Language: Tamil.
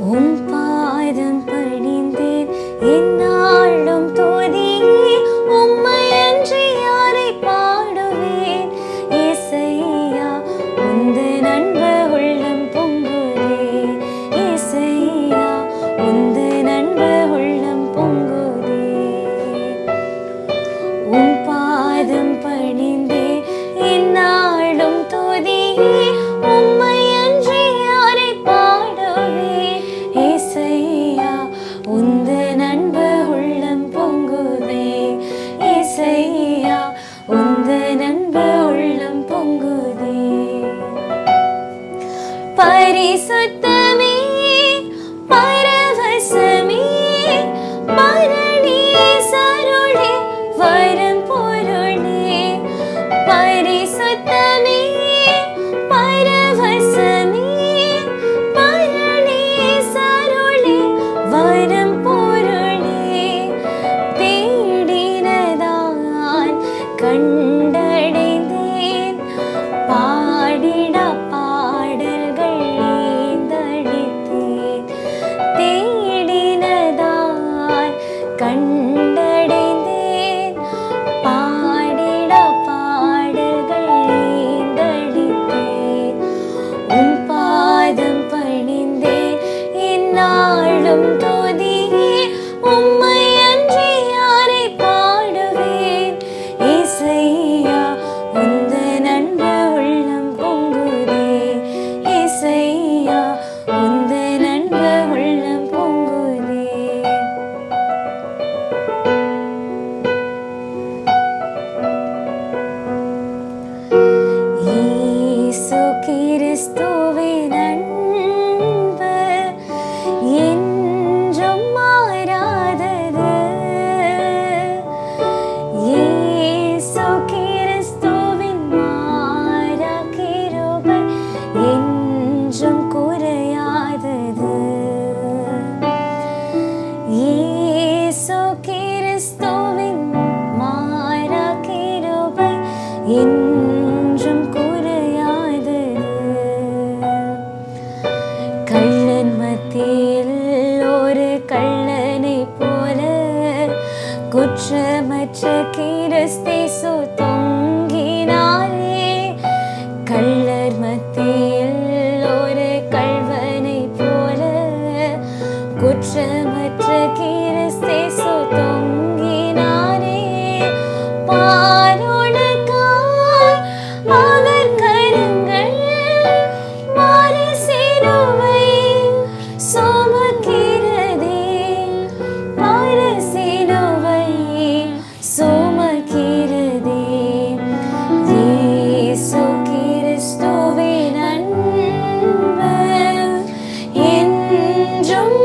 உம் பாதம் பணிந்தேன் எந்நாளும் துதியே உம்மை அன்றி யாரை பாடுவேன் இயேசையா உந்தன் அன்பு உள்ளம் பொங்குதே இயேசையா உந்தன் அன்பு உள்ளம் பொங்குதே உம் பாதம் பணிந்தேன் எந்நாளும் துதியே உம்மை அன்றி யாரை பாடுவேன் இயேசையா உந்தன் அன்பு உள்ளம் பொங்குதே இயேசையா உந்தன் அன்பு உள்ளம் பொங்குதே பரிசுத்தமே பரவசமே பரநீசருளே வரும் பொருளே பரிசுத்தமே பரவசமே பரநீசருளே வரும் பொருளே தேடினதான் கண்டடைந்தேன் பாடிட பாடல்கள் ஏந்தடித்தேன் தேடினதான் கண்டடைந்தேன் பாடிட பாடல்கள் ஏந்தடித்தேன் உம் பாதம் பணிந்தேன் எந்நாளும் துதியே உம்மை அன்றி யாரை பாடுவேன் இயேசையா உந்தன் அன்பு உள்ளம் பொங்குதே இயேசையா உந்தன் அன்பு உள்ளம் பொங்குதே இயேசு கிறிஸ்துவின் அன்பு என்றும் மாறாதது இயேசு கிறிஸ்துவின் மாறா கிருபை என்றும் குறையாதது இயேசு கிறிஸ்துவின் மாறா கிருபை என்றும் குறையாதது கள்ளன் மத்தியில் ஒரு கள்ளனைப் போல குற்றமற்ற கிறிஸ்தேசு தொங்கினாரே கள்ளர் மத்தியில் ஒரு கள்வனைப் போல குற்றமற்ற கிறிஸ்தேசு தொங்கினாரே பாருணக்காய் அவர் கரங்கள் மாறி சிலுவை சுமக்கிறதே மாறி சிலுவை சுமக்கிறதே இயேசு கிறிஸ்துவின் அன்பு என்றும்